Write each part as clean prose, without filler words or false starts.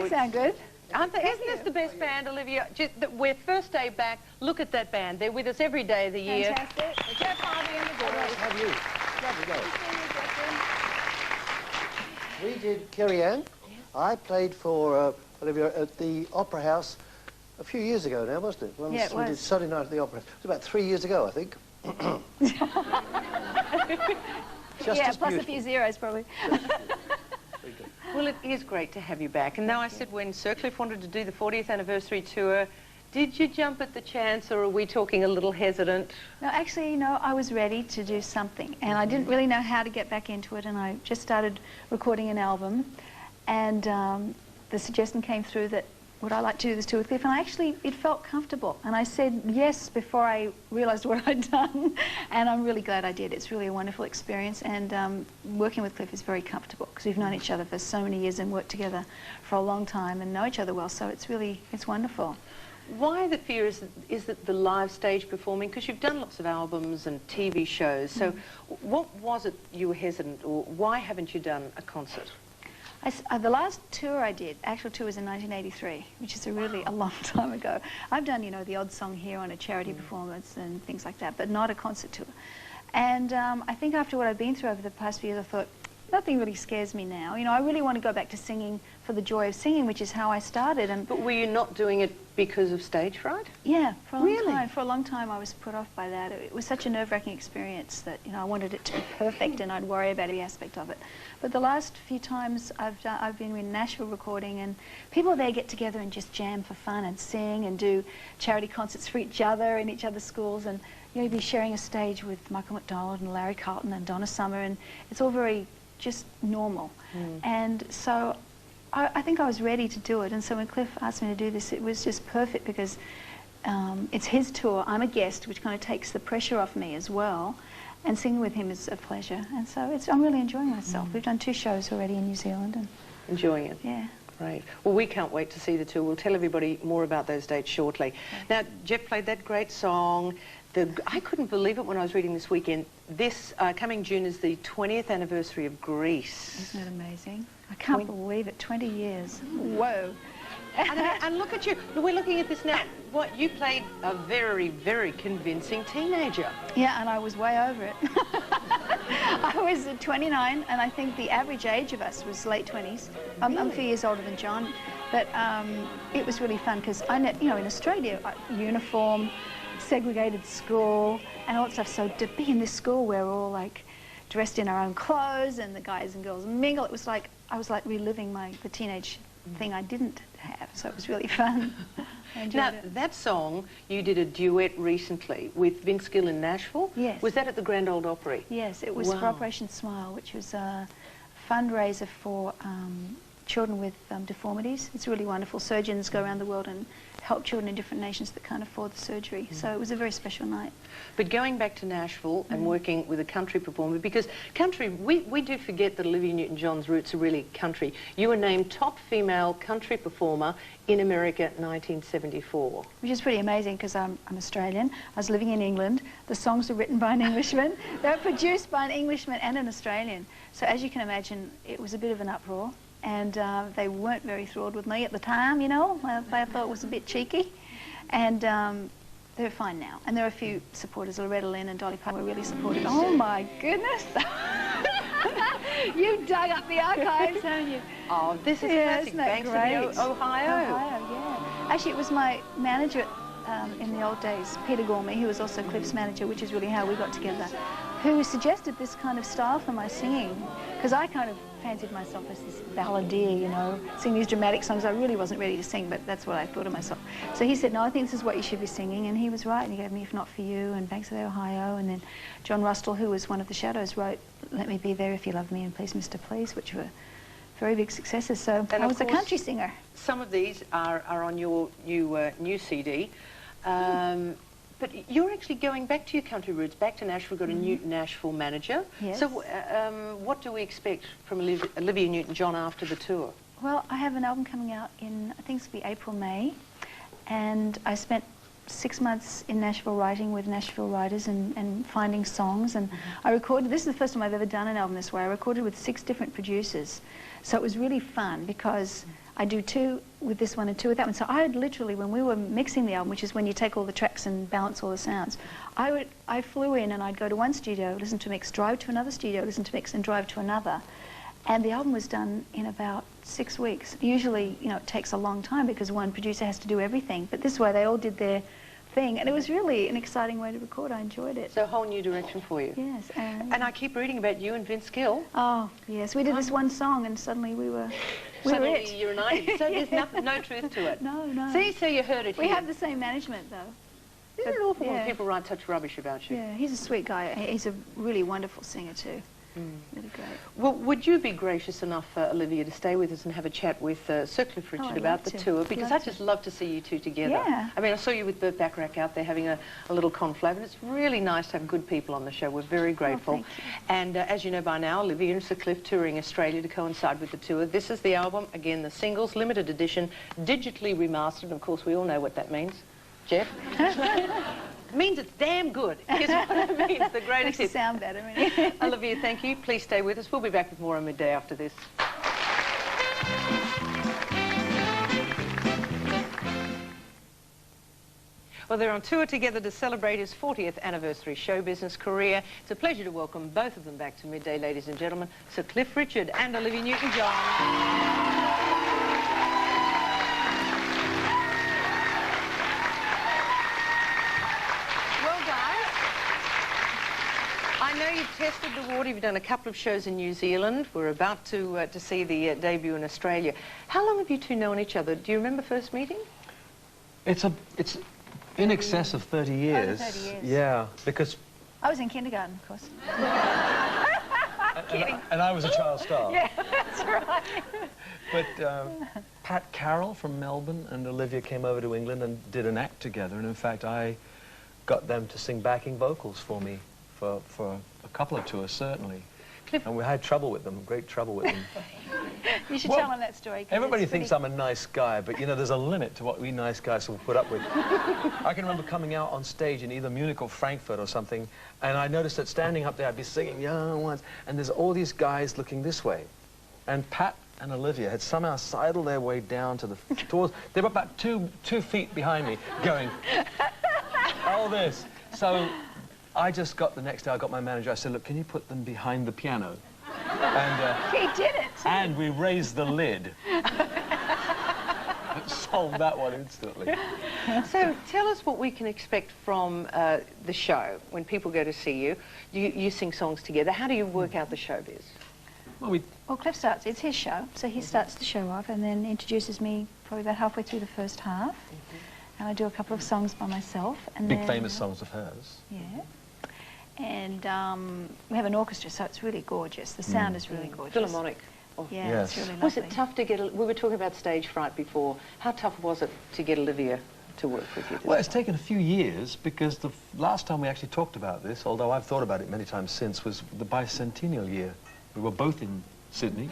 they sound good. Isn't this the best band, Olivia? We're first day back. Look at that band. They're with us every day of the year. Fantastic. The Jeff Harvey and the boys. Nice to have you. We did Kerri-Anne. I played for Olivia at the Opera House a few years ago now, wasn't it? Yeah, it was. We did Sunday night at the Opera House. It was about 3 years ago, I think. Yeah, plus a few zeros, probably. Well, it is great to have you back. And now I said when Sir Cliff wanted to do the 40th anniversary tour, did you jump at the chance, or are we talking a little hesitant? No, actually, you know, I was ready to do something, and I didn't really know how to get back into it, and I just started recording an album, and the suggestion came through that would I like to do this tour with Cliff, and it felt comfortable, and I said yes before I realised what I'd done, and I'm really glad I did. It's really a wonderful experience, and working with Cliff is very comfortable, because we've known each other for so many years and worked together for a long time and know each other well, so it's wonderful. Why the fear is that the live stage performing? Because you've done lots of albums and TV shows, so what was it you were hesitant, or why haven't you done a concert? The last tour I did, actual tour, was in 1983, which is really a long time ago. I've done, you know, the odd song here on a charity performance and things like that, but not a concert tour. And I think after what I've been through over the past few years, I thought, nothing really scares me now. You know, I really want to go back to singing for the joy of singing, which is how I started. But were you not doing it because of stage fright? Yeah, for a long time. For a long time I was put off by that. It was such a nerve-wracking experience that, you know, I wanted it to be perfect and I'd worry about every aspect of it. But the last few times I've been in Nashville recording, and people there get together and just jam for fun and sing and do charity concerts for each other in each other's schools, and you know, you'd be sharing a stage with Michael McDonald and Larry Carlton and Donna Summer, and it's all very just normal. And so I think I was ready to do it, and so when Cliff asked me to do this, it was just perfect, because it's his tour, I'm a guest, which kind of takes the pressure off me as well, and singing with him is a pleasure, and so I'm really enjoying myself. We've done 2 shows already in New Zealand. And enjoying it? Yeah. Great. Well, we can't wait to see the tour. We'll tell everybody more about those dates shortly. Now, Jeff played that great song. I couldn't believe it when I was reading this weekend. This coming June is the 20th anniversary of Grease. Isn't it amazing? I can't believe it, 20 years. Whoa. And look at you. We're looking at this now. What, you played a very, very convincing teenager. Yeah, and I was way over it. I was 29, and I think the average age of us was late 20s. I'm a few years older than John, but it was really fun, because you know, in Australia, uniform, segregated school, and all that stuff. So to be in this school where we're all like dressed in our own clothes, and the guys and girls mingle, it was like I was like reliving the teenage thing I didn't have. So it was really fun. I enjoyed it. That song, you did a duet recently with Vince Gill in Nashville. Yes. Was that at the Grand Ole Opry? Yes, it was for Operation Smile, which was a fundraiser for children with deformities. It's really wonderful. Surgeons go around the world and help children in different nations that can't afford the surgery. So it was a very special night. But going back to Nashville and working with a country performer, because country, we do forget that Olivia Newton-John's roots are really country. You were named top female country performer in America 1974. Which is pretty amazing, because I'm Australian. I was living in England. The songs were written by an Englishman. They were produced by an Englishman and an Australian. So as you can imagine, it was a bit of an uproar. And they weren't very thrilled with me at the time, you know. They thought it was a bit cheeky. And they're fine now. And there are a few supporters. Loretta Lynn and Dolly Parton were really supportive. Oh, my goodness. You've dug up the archives, haven't you? Oh, this is classic. Banks of Ohio. Ohio, yeah. Actually, it was my manager in the old days, Peter Gormley, who was also Cliff's manager, which is really how we got together, who suggested this kind of style for my singing. Because I kind of fancied myself as this balladeer, you know, sing these dramatic songs. I really wasn't ready to sing, but that's what I thought of myself. So he said, no, I think this is what you should be singing, and he was right, and he gave me If Not For You and Banks of Ohio, and then John Rustle, who was one of the Shadows, wrote Let Me Be There If You Love Me and Please Mr. Please, which were very big successes. So I was a country singer. Some of these are on your new CD. But you're actually going back to your country roots, back to Nashville, got a new Nashville manager. Yes. So what do we expect from Olivia Newton-John after the tour? Well, I have an album coming out in, I think it's going to be April, May. And I spent 6 months in Nashville writing with Nashville writers and finding songs. And I recorded, this is the first time I've ever done an album this way. I recorded with 6 different producers. So it was really fun because I do 2 with this one and 2 with that one. So I would literally, when we were mixing the album, which is when you take all the tracks and balance all the sounds, I flew in and I'd go to one studio, listen to mix, drive to another studio, listen to mix, and drive to another. And the album was done in about 6 weeks. Usually, you know, it takes a long time because one producer has to do everything. But this way, they all did their thing, and it was really an exciting way to record. I enjoyed it. So a whole new direction for you. Yes. And I keep reading about you and Vince Gill. Oh, yes. We did this one song, and suddenly we were Suddenly you're 90. So there's no truth to it. No, no. See, so you heard it We here. have the same management, though. Isn't it awful when people write such rubbish about you? Yeah, he's a sweet guy. He's a really wonderful singer, too. Really great. Well, would you be gracious enough, Olivia, to stay with us and have a chat with Sir Cliff Richard about the tour? Because I'd just love to see you two together. Yeah. I mean, I saw you with Burt Bacharach out there having a little conflave, and it's really nice to have good people on the show. We're very grateful. Thank you. And as you know by now, Olivia and Sir Cliff touring Australia to coincide with the tour. This is the album, again, the singles, limited edition, digitally remastered. And of course, we all know what that means. Jeff? It means it's damn good, is what it means. The greatest hit. Makes it sound better, really. Olivia, thank you. Please stay with us. We'll be back with more on Midday after this. Well, they're on tour together to celebrate his 40th anniversary show business career. It's a pleasure to welcome both of them back to Midday, ladies and gentlemen, Sir Cliff Richard and Olivia Newton-John. I know you've tested the water. You've done a couple of shows in New Zealand. We're about to see the debut in Australia. How long have you two known each other? Do you remember first meeting? It's in excess of 30 years. Over 30 years. Yeah, because... I was in kindergarten, of course. and I was a child star. Yeah, that's right. But Pat Carroll from Melbourne and Olivia came over to England and did an act together. And in fact, I got them to sing backing vocals for me for a couple of tours, certainly. Cliff. And we had trouble with them, great trouble with them. You should tell them that story. Everybody thinks I'm a nice guy, but you know, there's a limit to what we nice guys will put up with. I can remember coming out on stage in either Munich or Frankfurt or something, and I noticed that standing up there, I'd be singing Young Ones, and there's all these guys looking this way. And Pat and Olivia had somehow sidled their way down to the towards. They were about two feet behind me, going, all this. So I just got the next day, I got my manager, I said, look, can you put them behind the piano? And, he did it. And we raised the lid. Solved that one instantly. So tell us what we can expect from the show. When people go to see you, you sing songs together. How do you work out the showbiz? Well, Cliff starts, it's his show, so he starts the show off and then introduces me probably about halfway through the first half. And I do a couple of songs by myself. And Big famous songs of hers. Yeah. And we have an orchestra, so it's really gorgeous. The sound is really gorgeous. Philharmonic. Oh. Yeah, Yes. it's really lovely. Was it tough to get... We were talking about stage fright before. How tough was it to get Olivia to work with you? Well, it's taken a few years because the last time we actually talked about this, although I've thought about it many times since, was the bicentennial year. We were both in Sydney,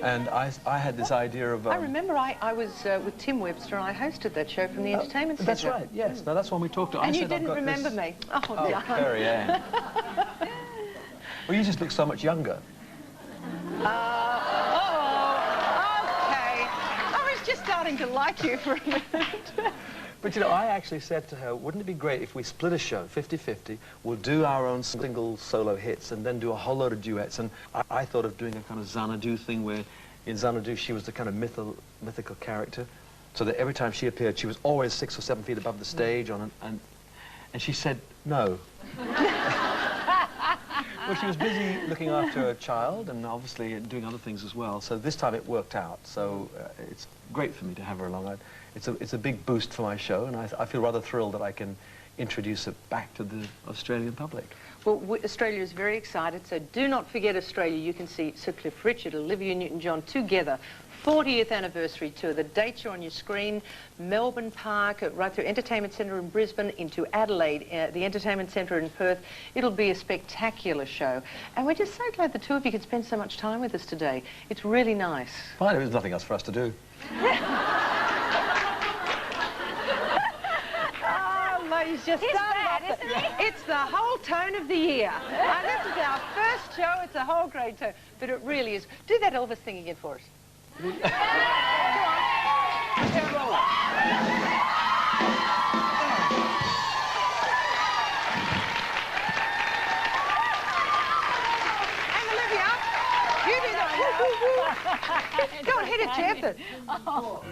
and I had this idea of... I remember I was with Tim Webster and I hosted that show from the Entertainment Centre. That's right, yes. Now, that's when we talked to... And you didn't remember me. Oh, darn. Kerri-Anne. Well, you just look so much younger. Okay. I was just starting to like you for a minute. But, you know, I actually said to her, wouldn't it be great if we split a show, 50-50, we'll do our own single solo hits and then do a whole load of duets. And I thought of doing a kind of Xanadu thing where in Xanadu she was the kind of mythical character, so that every time she appeared she was always 6 or 7 feet above the stage and she said no. Well, she was busy looking after a child and obviously doing other things as well, so this time it worked out. So it's great for me to have her along. It's a big boost for my show, and I feel rather thrilled that I can introduce it back to the Australian public. Well, Australia is very excited, so do not forget Australia. You can see Sir Cliff Richard, Olivia Newton-John together. 40th anniversary tour. The dates are on your screen. Melbourne Park, right through Entertainment Centre in Brisbane, into Adelaide, the Entertainment Centre in Perth. It'll be a spectacular show. And we're just so glad the two of you could spend so much time with us today. It's really nice. Fine, there was nothing else for us to do. he's just He's started bad, off isn't he? It's the whole tone of the year. This is our first show. It's a whole great tone. But it really is. Do that Elvis thing again for us. Go on. Yeah, roll it. And Olivia, you do that. Woo, woo, woo. Go on, hit it, Jeff. Oh.